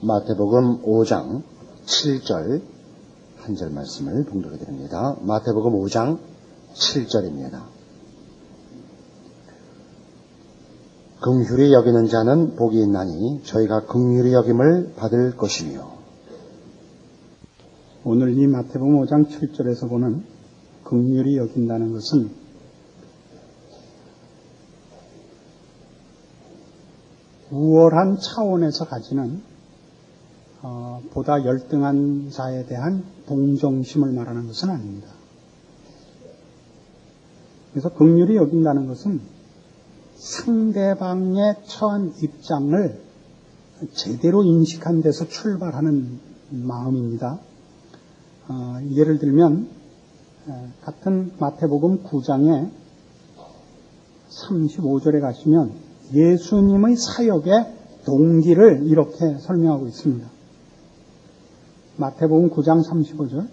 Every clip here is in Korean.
마태복음 5장 7절 한 절 말씀을 봉독해 드립니다. 마태복음 5장 7절입니다. 긍휼히 여기는 자는 복이 있나니 저희가 긍휼히 여김을 받을 것이며. 오늘 이 마태복음 5장 7절에서 보는 긍휼히 여긴다는 것은 우월한 차원에서 가지는 보다 열등한 자에 대한 동정심을 말하는 것은 아닙니다. 그래서 긍휼히 여긴다는 것은 상대방의 처한 입장을 제대로 인식한 데서 출발하는 마음입니다. 예를 들면 같은 마태복음 9장의 35절에 가시면 예수님의 사역의 동기를 이렇게 설명하고 있습니다. 마태복음 9장 35절,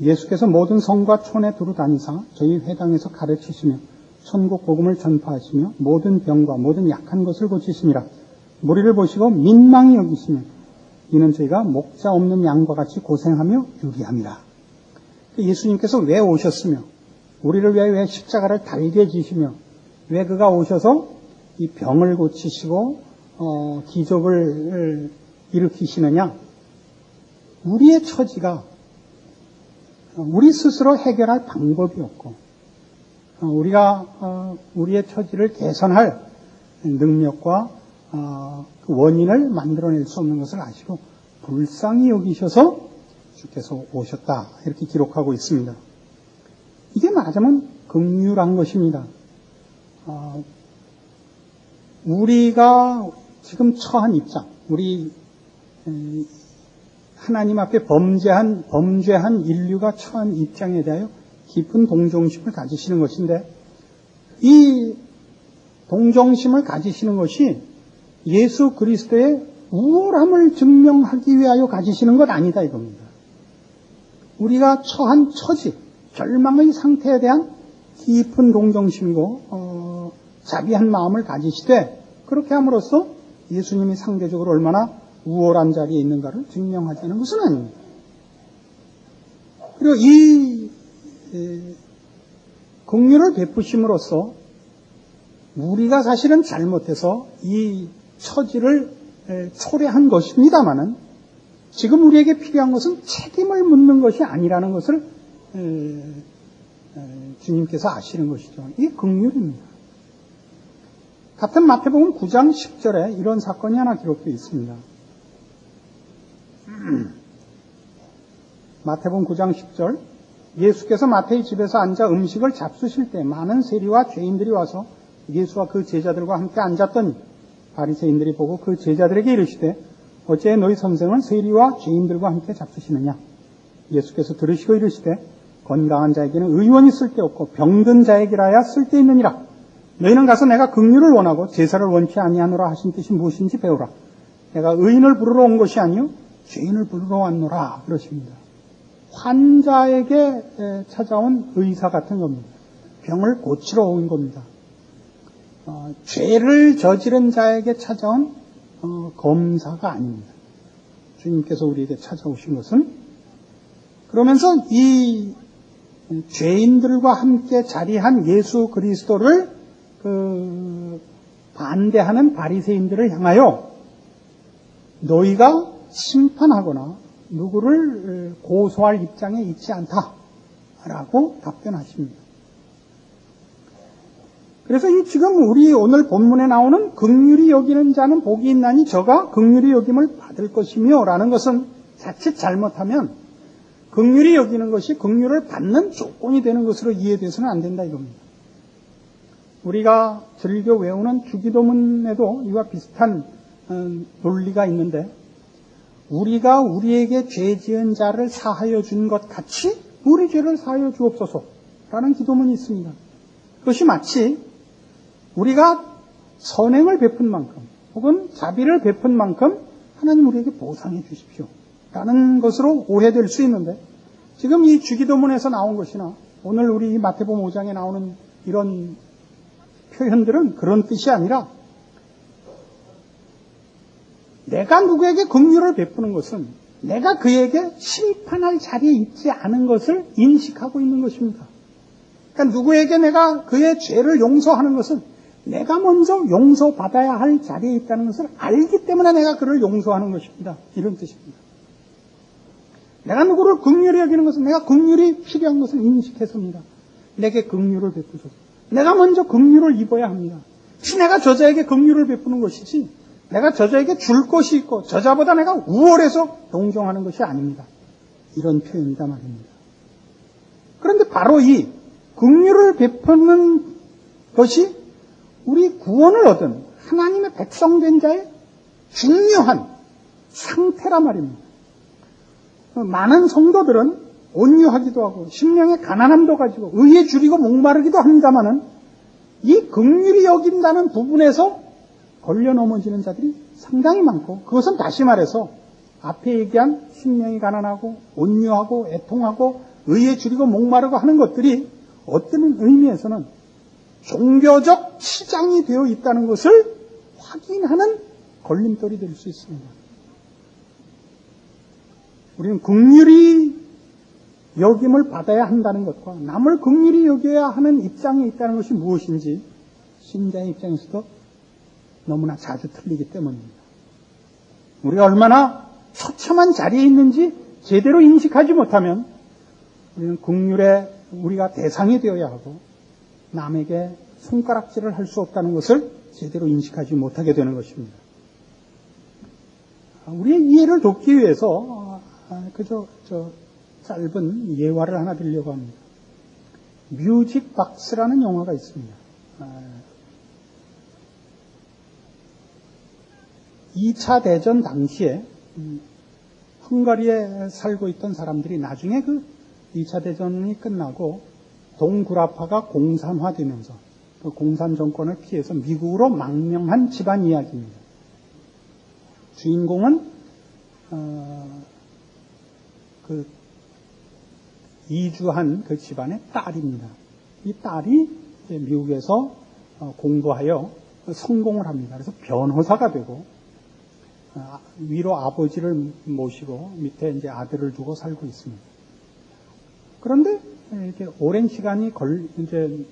예수께서 모든 성과 촌에 두루 다니사 저희 회당에서 가르치시며 천국 복음을 전파하시며 모든 병과 모든 약한 것을 고치시니라. 무리를 보시고 민망히 여기시며 이는 저희가 목자 없는 양과 같이 고생하며 유리함이라. 예수님께서 왜 오셨으며 우리를 위하여 왜 십자가를 달게 지시며 왜 그가 오셔서 이 병을 고치시고 기적을 일으키시느냐? 우리의 처지가 우리 스스로 해결할 방법이 없고 우리가 우리의 처지를 개선할 능력과 그 원인을 만들어낼 수 없는 것을 아시고 불쌍히 여기셔서 주께서 오셨다 이렇게 기록하고 있습니다. 이게 말하자면 긍휼한 것입니다. 우리가 지금 처한 입장, 우리 하나님 앞에 범죄한 인류가 처한 입장에 대하여 깊은 동정심을 가지시는 것인데, 이 동정심을 가지시는 것이 예수 그리스도의 우월함을 증명하기 위하여 가지시는 것 아니다 이겁니다. 우리가 처한 처지, 절망의 상태에 대한 깊은 동정심이고 자비한 마음을 가지시되, 그렇게 함으로써 예수님이 상대적으로 얼마나 우월한 자리에 있는가를 증명하자는 것은 아닙니다. 그리고 이 긍휼을 베푸심으로써 우리가 사실은 잘못해서 이 처지를 초래한 것입니다마는 지금 우리에게 필요한 것은 책임을 묻는 것이 아니라는 것을 주님께서 아시는 것이죠. 이게 긍휼입니다. 같은 마태복음 9장 10절에 이런 사건이 하나 기록되어 있습니다. 마태복음 9장 10절, 예수께서 마태의 집에서 앉아 음식을 잡수실 때 많은 세리와 죄인들이 와서 예수와 그 제자들과 함께 앉았더니 바리새인들이 보고 그 제자들에게 이르시되 어찌해 너희 선생은 세리와 죄인들과 함께 잡수시느냐? 예수께서 들으시고 이르시되 건강한 자에게는 의원이 쓸데없고 병든 자에게라야 쓸데있느니라. 너희는 가서 내가 긍휼을 원하고 제사를 원치 아니하노라 하신 뜻이 무엇인지 배우라. 내가 의인을 부르러 온 것이 아니요 죄인을 부르러 왔노라 그러십니다. 환자에게 찾아온 의사 같은 겁니다. 병을 고치러 온 겁니다. 죄를 저지른 자에게 찾아온 검사가 아닙니다. 주님께서 우리에게 찾아오신 것은, 그러면서 이 죄인들과 함께 자리한 예수 그리스도를 반대하는 바리새인들을 향하여 너희가 심판하거나 누구를 고소할 입장에 있지 않다라고 답변하십니다. 그래서 이 지금 우리 오늘 본문에 나오는 긍휼히 여기는 자는 복이 있나니 저가 긍휼히 여김을 받을 것이며 라는 것은 자칫 잘못하면 긍휼히 여기는 것이 긍휼을 받는 조건이 되는 것으로 이해돼서는 안 된다 이겁니다. 우리가 즐겨 외우는 주기도문에도 이와 비슷한 논리가 있는데, 우리가 우리에게 죄 지은 자를 사하여 준 것 같이 우리 죄를 사하여 주옵소서라는 기도문이 있습니다. 그것이 마치 우리가 선행을 베푼 만큼 혹은 자비를 베푼 만큼 하나님 우리에게 보상해 주십시오 라는 것으로 오해될 수 있는데, 지금 이 주기도문에서 나온 것이나 오늘 우리 마태복음 5장에 나오는 이런 표현들은 그런 뜻이 아니라 내가 누구에게 긍휼을 베푸는 것은 내가 그에게 심판할 자리에 있지 않은 것을 인식하고 있는 것입니다. 그러니까 누구에게 내가 그의 죄를 용서하는 것은 내가 먼저 용서받아야 할 자리에 있다는 것을 알기 때문에 내가 그를 용서하는 것입니다. 이런 뜻입니다. 내가 누구를 긍휼히 여기는 것은 내가 긍휼이 필요한 것을 인식해서입니다. 내게 긍휼을 베푸소서. 내가 먼저 긍휼을 입어야 합니다. 혹시 내가 저자에게 긍휼을 베푸는 것이지 내가 저자에게 줄 것이 있고 저자보다 내가 우월해서 동정하는 것이 아닙니다. 이런 표현이다 말입니다. 그런데 바로 이 긍휼을 베푸는 것이 우리 구원을 얻은 하나님의 백성된 자의 중요한 상태라 말입니다. 많은 성도들은 온유하기도 하고 심령의 가난함도 가지고 의에 줄이고 목마르기도 합니다마는 이 긍휼히 여긴다는 부분에서 걸려 넘어지는 자들이 상당히 많고, 그것은 다시 말해서 앞에 얘기한 심령이 가난하고 온유하고 애통하고 의에 줄이고 목마르고 하는 것들이 어떤 의미에서는 종교적 치장이 되어 있다는 것을 확인하는 걸림돌이 될 수 있습니다. 우리는 긍휼히 여김을 받아야 한다는 것과 남을 긍휼히 여겨야 하는 입장에 있다는 것이 무엇인지 신자의 입장에서도 너무나 자주 틀리기 때문입니다. 우리가 얼마나 처참한 자리에 있는지 제대로 인식하지 못하면 우리는 긍휼에 우리가 대상이 되어야 하고 남에게 손가락질을 할 수 없다는 것을 제대로 인식하지 못하게 되는 것입니다. 우리의 이해를 돕기 위해서 그저 짧은 예화를 하나 드리려고 합니다. 뮤직 박스라는 영화가 있습니다. 2차 대전 당시에 헝가리에 살고 있던 사람들이 나중에 그 2차 대전이 끝나고 동구라파가 공산화되면서 그 공산 정권을 피해서 미국으로 망명한 집안 이야기입니다. 주인공은 그 이주한 그 집안의 딸입니다. 이 딸이 이제 미국에서 공부하여 성공을 합니다. 그래서 변호사가 되고 위로 아버지를 모시고 밑에 이제 아들을 두고 살고 있습니다. 그런데 이렇게 오랜 시간이 이제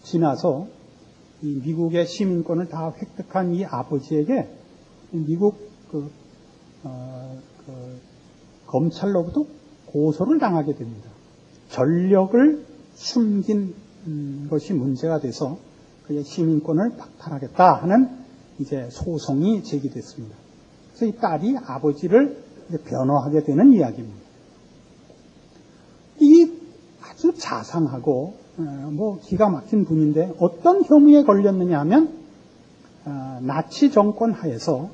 지나서 이 미국의 시민권을 다 획득한 이 아버지에게 미국 검찰로부터 고소를 당하게 됩니다. 전력을 숨긴 것이 문제가 돼서 그의 시민권을 박탈하겠다 하는 이제 소송이 제기됐습니다. 그래서 이 딸이 아버지를 변호하게 되는 이야기입니다. 이 아주 자상하고 기가 막힌 분인데 어떤 혐의에 걸렸느냐 하면 나치 정권 하에서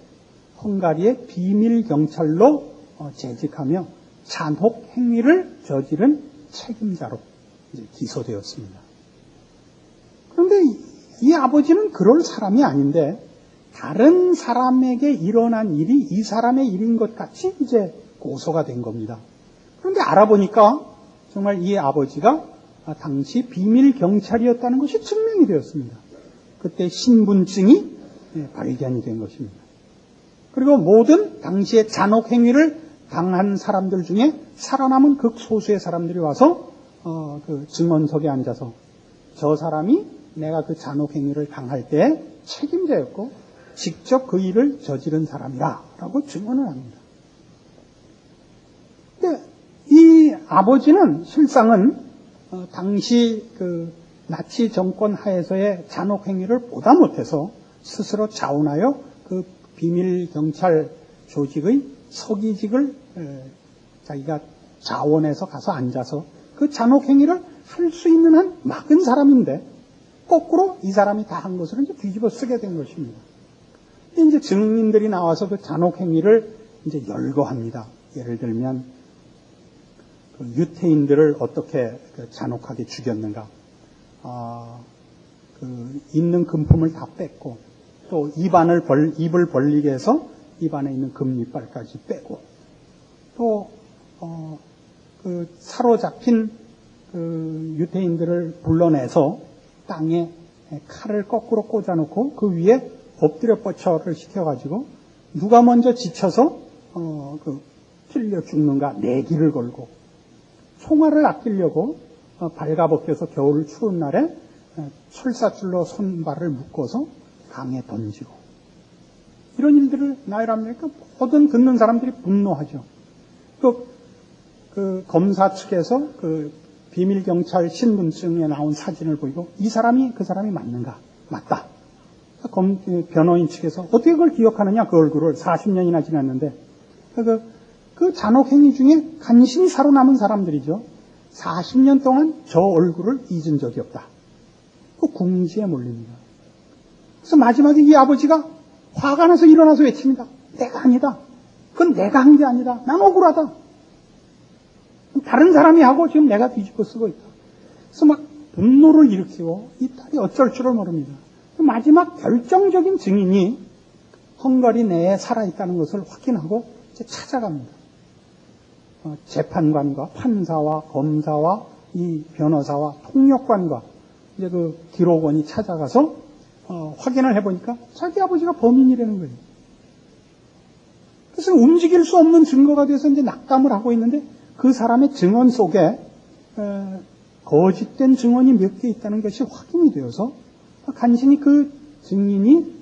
헝가리의 비밀 경찰로 재직하며 잔혹 행위를 저지른 책임자로 이제 기소되었습니다. 그런데 이 아버지는 그럴 사람이 아닌데 다른 사람에게 일어난 일이 이 사람의 일인 것 같이 이제 고소가 된 겁니다. 그런데 알아보니까 정말 이 아버지가 당시 비밀 경찰이었다는 것이 증명이 되었습니다. 그때 신분증이 발견이 된 것입니다. 그리고 모든 당시의 잔혹 행위를 당한 사람들 중에 살아남은 극소수의 사람들이 와서 그 증언석에 앉아서 저 사람이 내가 그 잔혹 행위를 당할 때 책임자였고 직접 그 일을 저지른 사람이라고 증언을 합니다. 근데 이 아버지는 실상은 당시 그 나치 정권 하에서의 잔혹 행위를 보다 못해서 스스로 자원하여 그 비밀 경찰 조직의 서기직을 자기가 자원해서 가서 앉아서 그 잔혹 행위를 할 수 있는 한 막은 사람인데 거꾸로 이 사람이 다 한 것을 이제 뒤집어 쓰게 된 것입니다. 이제 증인들이 나와서 그 잔혹 행위를 이제 열거합니다. 예를 들면 그 유태인들을 어떻게 잔혹하게 죽였는가, 그 있는 금품을 다 뺐고 또 입을 벌리게 해서 입안에 있는 금이빨까지 빼고 또 그 사로잡힌 그 유태인들을 불러내서 땅에 칼을 거꾸로 꽂아놓고 그 위에 엎드려 뻗쳐를 시켜가지고 누가 먼저 지쳐서 틀려 죽는가 내기를 걸고, 총알을 아끼려고 발가벗겨서 겨울 추운 날에 철사줄로 손발을 묶어서 강에 던지고, 이런 일들을 나열합니까? 모든 듣는 사람들이 분노하죠. 그 검사 측에서 그 비밀경찰 신분증에 나온 사진을 보이고 이 사람이 그 사람이 맞는가? 맞다. 변호인 측에서 어떻게 그걸 기억하느냐, 그 얼굴을. 40년이나 지났는데. 그 잔혹행위 중에 간신히 살아남은 사람들이죠. 40년 동안 저 얼굴을 잊은 적이 없다. 그 궁지에 몰립니다. 그래서 마지막에 이 아버지가 화가 나서 일어나서 외칩니다. 내가 아니다. 그건 내가 한 게 아니다. 난 억울하다. 다른 사람이 하고 지금 내가 뒤집어 쓰고 있다. 그래서 막 분노를 일으키고 이 딸이 어쩔 줄을 모릅니다. 마지막 결정적인 증인이 헝가리 내에 살아있다는 것을 확인하고 이제 찾아갑니다. 재판관과 판사와 검사와 이 변호사와 통역관과 이제 그 기록원이 찾아가서 확인을 해보니까 자기 아버지가 범인이라는 거예요. 그래서 움직일 수 없는 증거가 돼서 이제 낙담을 하고 있는데, 그 사람의 증언 속에 거짓된 증언이 몇 개 있다는 것이 확인이 되어서 간신히 그 증인이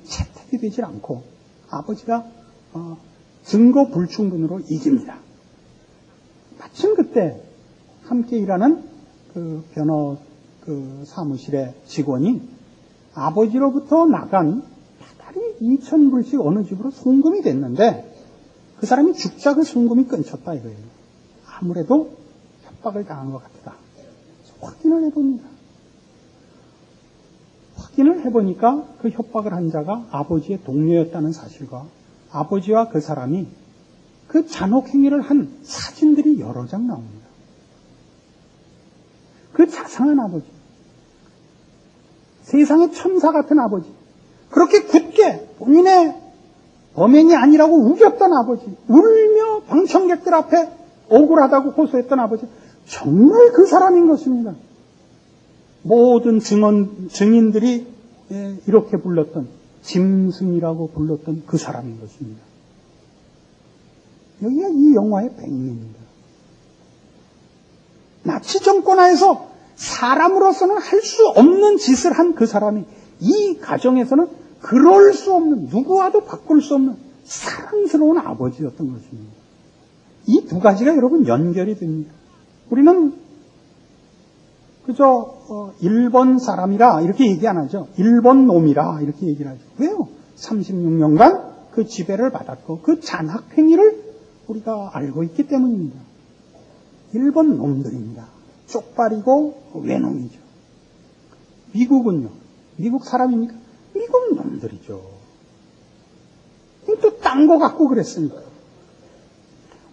채택이 되질 않고 아버지가 증거 불충분으로 이깁니다. 마침 그때 함께 일하는 그 변호 사무실의 직원이 아버지로부터 나간 다달이 2,000불씩 어느 집으로 송금이 됐는데, 그 사람이 죽자 그 송금이 끊겼다 이거예요. 아무래도 협박을 당한 것 같다. 확인을 해봅니다. 확인을 해보니까 그 협박을 한 자가 아버지의 동료였다는 사실과 아버지와 그 사람이 그 잔혹행위를 한 사진들이 여러 장 나옵니다. 그 자상한 아버지, 세상의 천사 같은 아버지, 그렇게 굳게 본인의 범행이 아니라고 우겼던 아버지, 울며 방청객들 앞에 억울하다고 호소했던 아버지, 정말 그 사람인 것입니다. 모든 증인들이 이렇게 불렀던, 짐승이라고 불렀던 그 사람인 것입니다. 여기가 이 영화의 백미입니다. 나치 정권 하에서 사람으로서는 할 수 없는 짓을 한 그 사람이 이 가정에서는 그럴 수 없는, 누구와도 바꿀 수 없는 사랑스러운 아버지였던 것입니다. 이 두 가지가 여러분 연결이 됩니다. 우리는 그저 일본 사람이라 이렇게 얘기 안 하죠. 일본 놈이라 이렇게 얘기를 하죠. 왜요? 36년간 그 지배를 받았고 그 잔학행위를 우리가 알고 있기 때문입니다. 일본 놈들입니다. 쪽발이고 외놈이죠. 미국은요? 미국 사람입니까? 미국 놈들이죠. 또 딴 거 갖고 그랬으니까.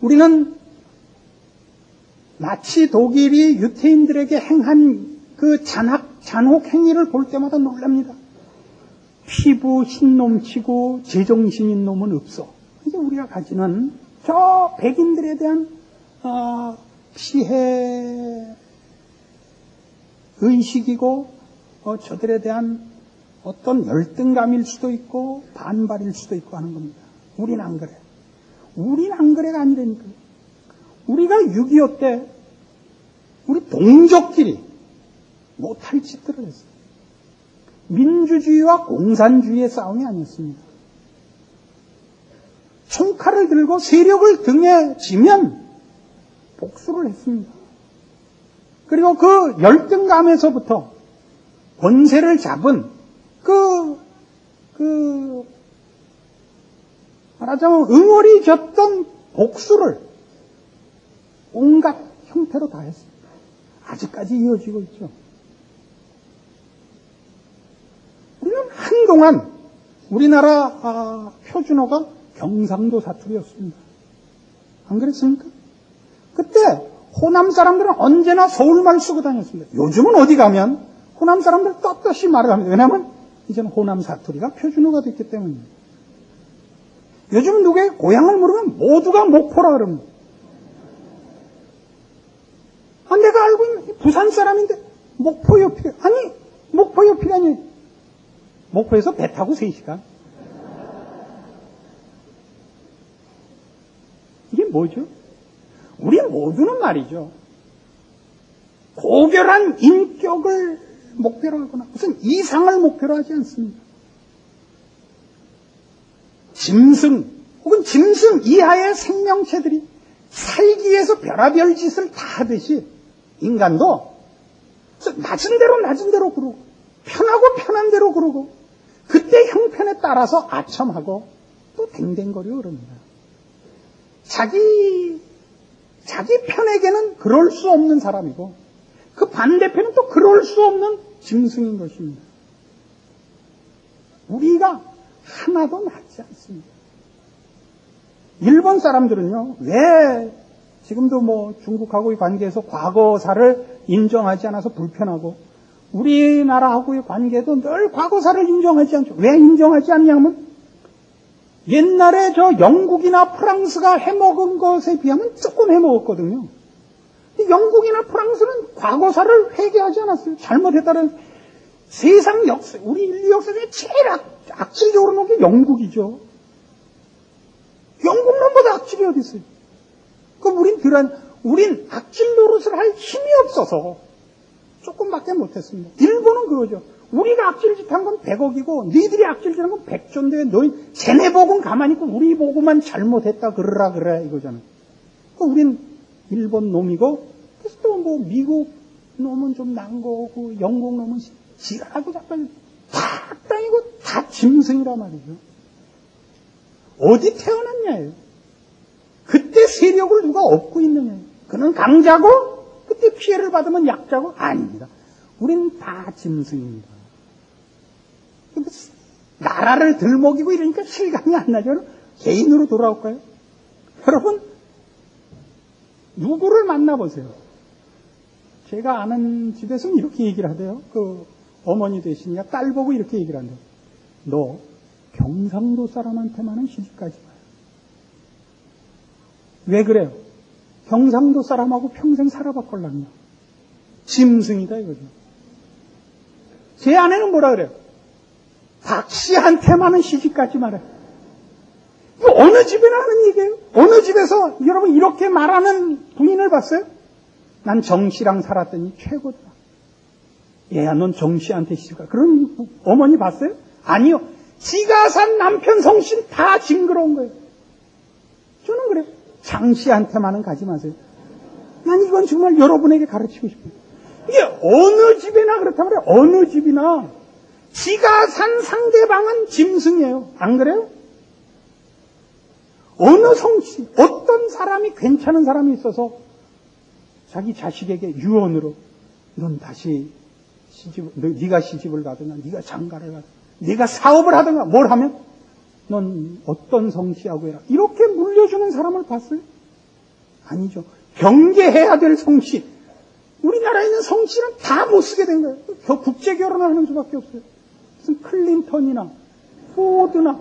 우리는 나치 독일이 유태인들에게 행한 그 잔혹 행위를 볼 때마다 놀랍니다. 피부 흰놈치고 제정신인 놈은 없어. 이게 우리가 가지는 저 백인들에 대한 피해 의식이고 저들에 대한 어떤 열등감일 수도 있고 반발일 수도 있고 하는 겁니다. 우린 안 그래. 우린 안 그래가 아니라니까. 우리가 6.25 때 우리 동족끼리 못할 짓들을 했어요. 민주주의와 공산주의의 싸움이 아니었습니다. 총칼을 들고 세력을 등에 지면 복수를 했습니다. 그리고 그 열등감에서부터 권세를 잡은 말하자면 응어리 졌던 복수를 온갖 형태로 다 했습니다. 아직까지 이어지고 있죠. 우리는 한동안 우리나라 표준어가 경상도 사투리였습니다. 안 그랬습니까? 그때 호남 사람들은 언제나 서울말 쓰고 다녔습니다. 요즘은 어디 가면 호남 사람들 떳떳이 말을 합니다. 왜냐하면 이제는 호남 사투리가 표준어가 됐기 때문입니다. 요즘 누구의 고향을 물으면 모두가 목포라 그럽니다. 내가 알고 있는 부산 사람인데 목포 옆이래. 아니 목포 옆이라니. 목포에서 배 타고 3시간. 뭐죠? 우리 모두는 말이죠. 고결한 인격을 목표로 하거나 무슨 이상을 목표로 하지 않습니다. 짐승 혹은 짐승 이하의 생명체들이 살기 위해서 별의별 짓을 다 하듯이 인간도 낮은 대로 그러고 편하고 편한 대로 그러고 그때 형편에 따라서 아첨하고 또 댕댕거리고 그럽니다. 자기 편에게는 그럴 수 없는 사람이고 그 반대편은 또 그럴 수 없는 짐승인 것입니다. 우리가 하나도 낫지 않습니다. 일본 사람들은요, 왜 지금도 뭐 중국하고의 관계에서 과거사를 인정하지 않아서 불편하고 우리나라하고의 관계도 늘 과거사를 인정하지 않죠. 왜 인정하지 않냐면 옛날에 저 영국이나 프랑스가 해먹은 것에 비하면 조금 해먹었거든요. 영국이나 프랑스는 과거사를 회개하지 않았어요. 잘못했다는 세상 역사, 우리 인류 역사 중에 제일 악질적으로 놓은 게 영국이죠. 영국 놈보다 악질이 어디 있어요? 그럼 우린 악질 노릇을 할 힘이 없어서 조금밖에 못했습니다. 일본은 그러죠. 우리가 악질짓한 건 100억이고 너희들이 악질짓한 건 100조인데 너희 쟤네 복은 가만히 있고 우리 보고만 잘못했다 그러라 이거잖아요. 우린 일본 놈이고 그래서 또 뭐 미국 놈은 좀 난 거고 영국 놈은 지랄하고 자꾸 다 악당이고 다 짐승이란 말이죠. 어디 태어났냐예요. 그때 세력을 누가 얻고 있느냐예요. 그는 강자고 그때 피해를 받으면 약자고 아닙니다. 우린 다 짐승입니다. 나라를 들먹이고 이러니까 실감이 안 나죠. 개인으로 돌아올까요? 여러분 누구를 만나보세요. 제가 아는 집에서는 이렇게 얘기를 하대요. 그 어머니 되시니까 딸 보고 이렇게 얘기를 한대요. 너 경상도 사람한테만은 시집가지 마요. 왜 그래요? 경상도 사람하고 평생 살아봤걸랑요. 짐승이다 이거죠. 제 아내는 뭐라 그래요? 박씨한테만은 시집가지 말아요. 이거 어느 집에나 하는 얘기예요? 어느 집에서 여러분 이렇게 말하는 부인을 봤어요? 난 정씨랑 살았더니 최고다. 얘야 넌 정씨한테 시집가. 그런 어머니 봤어요? 아니요. 지가 산 남편 성신 다 징그러운 거예요. 저는 그래요. 장씨한테만은 가지 마세요. 난 이건 정말 여러분에게 가르치고 싶어요. 이게 어느 집이나 그렇단 말이에요. 어느 집이나 지가 산 상대방은 짐승이에요. 안 그래요? 어느 성씨, 어떤 사람이 괜찮은 사람이 있어서 자기 자식에게 유언으로 넌 다시 네가 시집을 가든가 네가 장가를 가든가 네가 사업을 하든가 뭘 하면 넌 어떤 성씨하고 해라. 이렇게 물려주는 사람을 봤어요? 아니죠. 경계해야 될 성씨. 우리나라에 있는 성씨는 다 못 쓰게 된 거예요. 국제 결혼을 하는 수밖에 없어요. 무슨 클린턴이나 포드나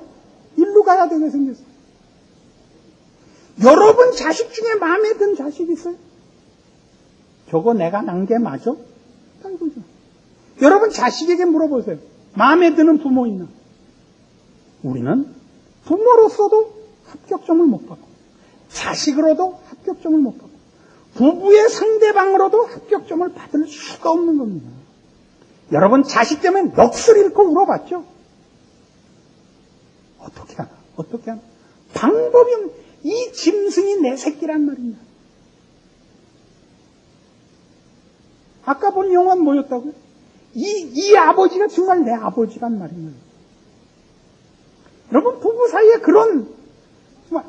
일로 가야 되게 생겼어요. 여러분 자식 중에 마음에 든 자식 있어요? 저거 내가 난 게 맞아? 이거죠. 여러분 자식에게 물어보세요. 마음에 드는 부모 있나? 우리는 부모로서도 합격점을 못 받고 자식으로도 합격점을 못 받고 부부의 상대방으로도 합격점을 받을 수가 없는 겁니다. 여러분 자식 때문에 넋을 잃고 울어봤죠? 어떻게 하나? 방법이 없는 이 짐승이 내 새끼란 말입니다. 아까 본 영화는 뭐였다고요? 이 아버지가 정말 내 아버지란 말입니다. 여러분 부부 사이에 그런 정말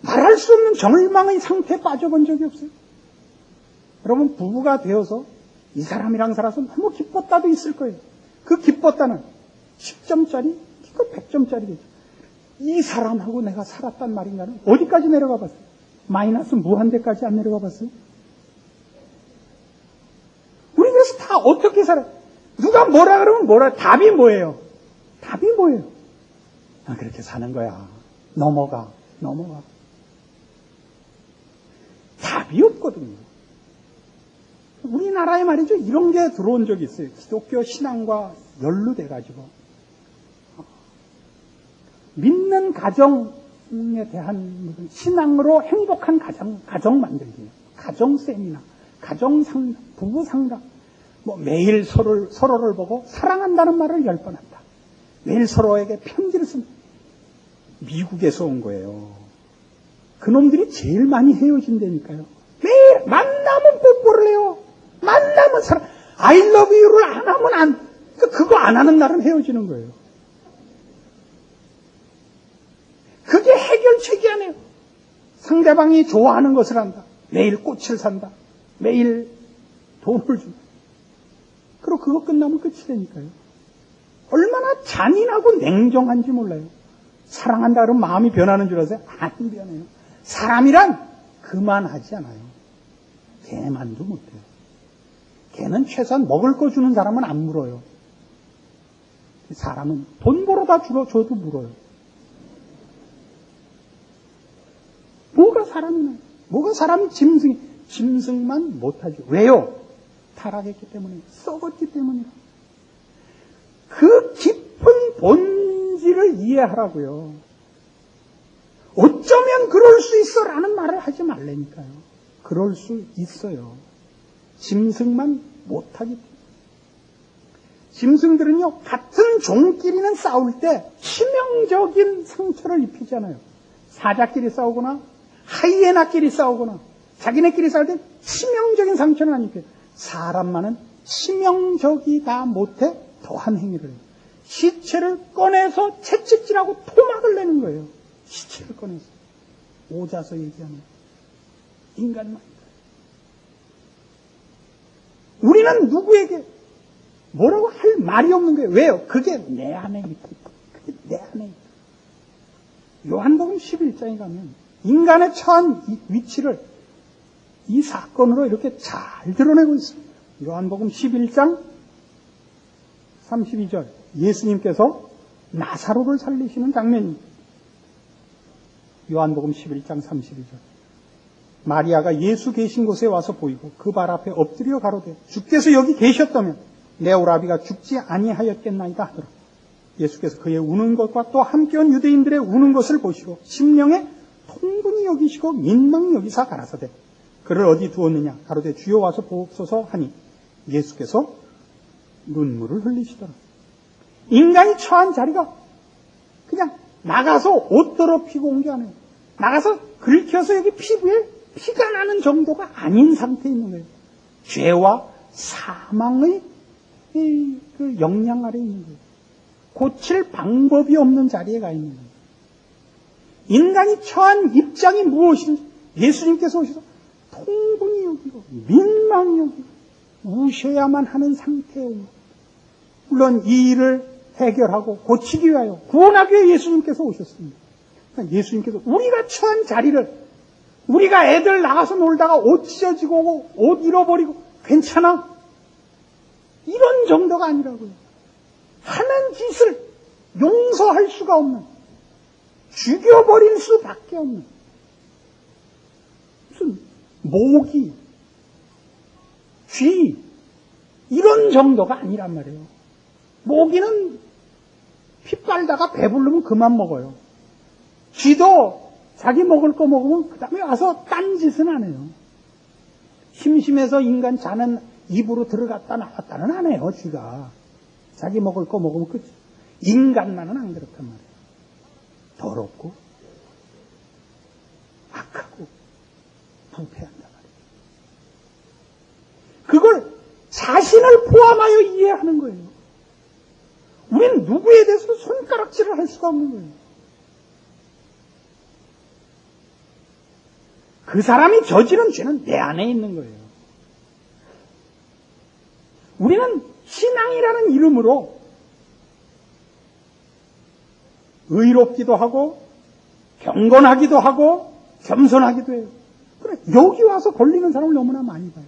말할 수 없는 절망의 상태에 빠져본 적이 없어요? 여러분 부부가 되어서 이 사람이랑 살아서 너무 기뻤다도 있을 거예요. 그 기뻤다는 10점짜리, 기껏 100점짜리겠죠. 이 사람하고 내가 살았단 말인가는 어디까지 내려가 봤어요? 마이너스 무한대까지 안 내려가 봤어요? 우리 그래서 다 어떻게 살아요? 누가 뭐라 그러면 답이 뭐예요? 그렇게 사는 거야. 넘어가. 답이 없거든요. 우리나라에 말이죠. 이런 게 들어온 적이 있어요. 기독교 신앙과 연루돼가지고. 믿는 가정, 에 대한 신앙으로 행복한 가정 만들기, 가정 세미나, 가정 상담, 부부 상담, 매일 서로를 보고 사랑한다는 말을 10번 한다. 매일 서로에게 편지를 쓴다. 미국에서 온 거예요. 그놈들이 제일 많이 헤어진다니까요. 매일 만나면 뽀뽀를 해요. 만나면 I love you를 안 하면 그거 안 하는 날은 헤어지는 거예요. 그게 해결책이 아니에요. 상대방이 좋아하는 것을 한다. 매일 꽃을 산다. 매일 돈을 준다. 그리고 그거 끝나면 끝이 되니까요. 얼마나 잔인하고 냉정한지 몰라요. 사랑한다 그러면 마음이 변하는 줄 아세요? 안 변해요. 사람이란 그만하지 않아요. 개만도 못해요. 개는 최소한 먹을 거 주는 사람은 안 물어요. 사람은 돈 벌어다 줘도 물어요. 뭐가 사람이나, 뭐가 사람이 짐승만 못하죠. 왜요? 타락했기 때문에, 썩었기 때문이라. 그 깊은 본질을 이해하라고요. 어쩌면 그럴 수 있어 라는 말을 하지 말라니까요. 그럴 수 있어요. 짐승만 못하기 때문에. 짐승들은요, 같은 종끼리는 싸울 때 치명적인 상처를 입히잖아요. 사자끼리 싸우거나 하이에나끼리 싸우거나 자기네끼리 싸울 때 치명적인 상처는 안 입혀요. 사람만은 치명적이다 못해 더한 행위를 해요. 시체를 꺼내서 채찍질하고 토막을 내는 거예요. 시체를 꺼내서. 오자서 얘기하는 인간만. 우리는 누구에게 뭐라고 할 말이 없는 거예요. 왜요? 그게 내 안에 있고, 그게 내 안에 있고. 요한복음 11장에 가면 인간의 처한 위치를 이 사건으로 이렇게 잘 드러내고 있습니다. 요한복음 11장 32절 예수님께서 나사로를 살리시는 장면입니다. 요한복음 11장 32절 마리아가 예수 계신 곳에 와서 보이고 그 발 앞에 엎드려 가로되 주께서 여기 계셨다면 내 오라비가 죽지 아니하였겠나이다 하더라. 예수께서 그의 우는 것과 또 함께 온 유대인들의 우는 것을 보시고 심령에 통분히 여기시고 민망히 여기사 가라사대 그를 어디 두었느냐 가로되 주여 와서 보옵소서 하니 예수께서 눈물을 흘리시더라. 인간이 처한 자리가 그냥 나가서 옷 더럽히고 온 게 아니에요. 나가서 긁혀서 여기 피부에 피가 나는 정도가 아닌 상태에 있는 거예요. 죄와 사망의 그 영향 아래 있는 거예요. 고칠 방법이 없는 자리에 가 있는 거예요. 인간이 처한 입장이 무엇인지 예수님께서 오셔서 통분히 여기고 민망히 여기고 우셔야만 하는 상태예요. 물론 이 일을 해결하고 고치기 위하여 구원하기 위해 예수님께서 오셨습니다. 그러니까 예수님께서 우리가 처한 자리를 우리가 애들 나가서 놀다가 옷 찢어지고 오고 옷 잃어버리고 괜찮아? 이런 정도가 아니라고요. 하는 짓을 용서할 수가 없는 죽여버릴 수밖에 없는 무슨 모기, 쥐 이런 정도가 아니란 말이에요. 모기는 피 빨다가 배부르면 그만 먹어요. 쥐도 자기 먹을 거 먹으면 그 다음에 와서 딴 짓은 안 해요. 심심해서 인간 자는 입으로 들어갔다 나왔다는 안 해요. 쥐가 자기 먹을 거 먹으면 끝이. 인간만은 안 그렇단 말이에요. 더럽고 악하고 부패한단 말이에요. 그걸 자신을 포함하여 이해하는 거예요. 우리는 누구에 대해서 손가락질을 할 수가 없는 거예요. 그 사람이 저지른 죄는 내 안에 있는 거예요. 우리는 신앙이라는 이름으로 의롭기도 하고 경건하기도 하고 겸손하기도 해요. 그래, 여기 와서 걸리는 사람을 너무나 많이 봐요.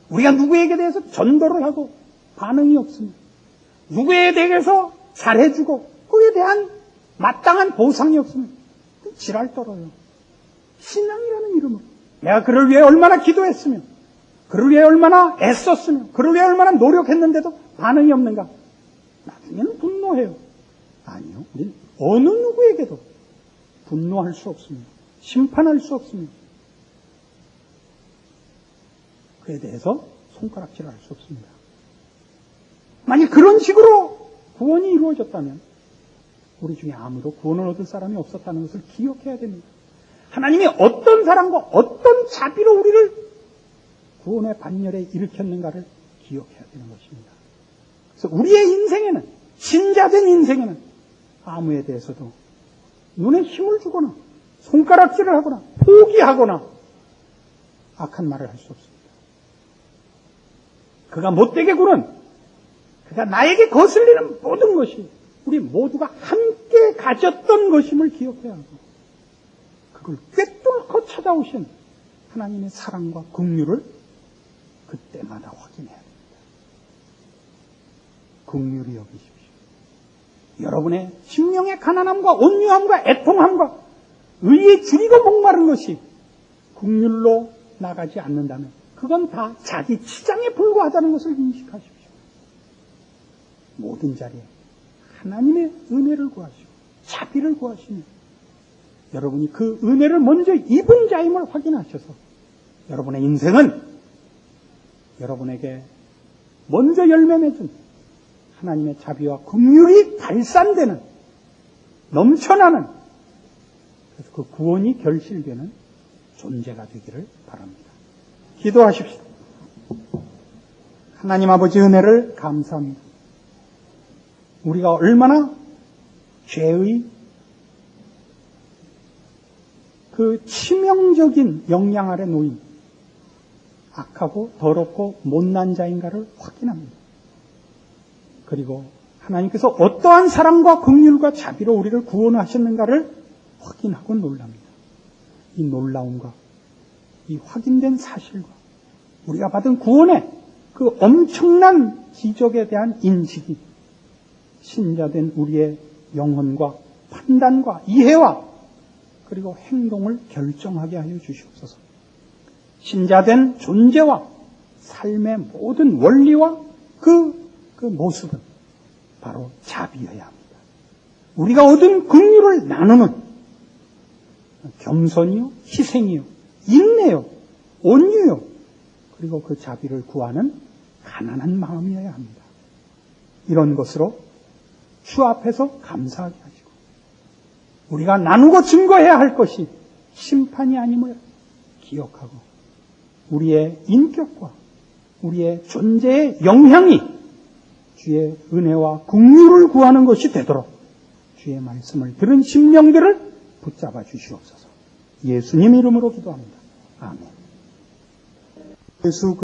우리가 누구에게 대해서 전도를 하고 반응이 없습니다. 누구에 대해서 잘해주고 그에 대한 마땅한 보상이 없습니다. 지랄 떨어요. 신앙이라는 이름으로 내가 그를 위해 얼마나 기도했으며 그를 위해 얼마나 애썼으며 그를 위해 얼마나 노력했는데도 반응이 없는가? 나중에는 분노해요. 아니요. 우리는 어느 누구에게도 분노할 수 없습니다. 심판할 수 없습니다. 그에 대해서 손가락질할 수 없습니다. 만약 그런 식으로 구원이 이루어졌다면 우리 중에 아무도 구원을 얻을 사람이 없었다는 것을 기억해야 됩니다. 하나님이 어떤 사랑과 어떤 자비로 우리를 구원의 반열에 일으켰는가를 기억해야 되는 것입니다. 그래서 우리의 인생에는, 신자된 인생에는 아무에 대해서도 눈에 힘을 주거나 손가락질을 하거나 포기하거나 악한 말을 할 수 없습니다. 그가 못되게 구는, 그가 나에게 거슬리는 모든 것이 우리 모두가 함께 가졌던 것임을 기억해야 하고, 그걸 꿰뚫고 찾아오신 하나님의 사랑과 긍휼을 그때마다 확인해야 됩니다. 긍휼히 여기십시오. 여러분의 심령의 가난함과 온유함과 애통함과 의에 줄이고 목마른 것이 긍휼로 나가지 않는다면 그건 다 자기 치장에 불과하다는 것을 인식하십시오. 모든 자리에 하나님의 은혜를 구하시고 자비를 구하시며 여러분이 그 은혜를 먼저 입은 자임을 확인하셔서 여러분의 인생은 여러분에게 먼저 열매 맺은 하나님의 자비와 긍휼이 발산되는, 넘쳐나는, 그래서 그 구원이 결실되는 존재가 되기를 바랍니다. 기도하십시오. 하나님 아버지 은혜를 감사합니다. 우리가 얼마나 죄의 그 치명적인 영향 아래 놓인 악하고 더럽고 못난 자인가를 확인합니다. 그리고 하나님께서 어떠한 사랑과 긍휼과 자비로 우리를 구원하셨는가를 확인하고 놀랍니다. 이 놀라움과 이 확인된 사실과 우리가 받은 구원의 그 엄청난 기적에 대한 인식이 신자된 우리의 영혼과 판단과 이해와 그리고 행동을 결정하게 하여 주시옵소서. 신자된 존재와 삶의 모든 원리와 그 모습은 바로 자비여야 합니다. 우리가 얻은 긍휼을 나누는 겸손이요, 희생이요, 인내요, 온유요, 그리고 그 자비를 구하는 가난한 마음이어야 합니다. 이런 것으로 주 앞에서 감사하게 하시고 우리가 나누고 증거해야 할 것이 심판이 아님을 기억하고 우리의 인격과 우리의 존재의 영향이 주의 은혜와 긍휼을 구하는 것이 되도록 주의 말씀을 들은 심령들을 붙잡아 주시옵소서. 예수님 이름으로 기도합니다. 아멘. 예수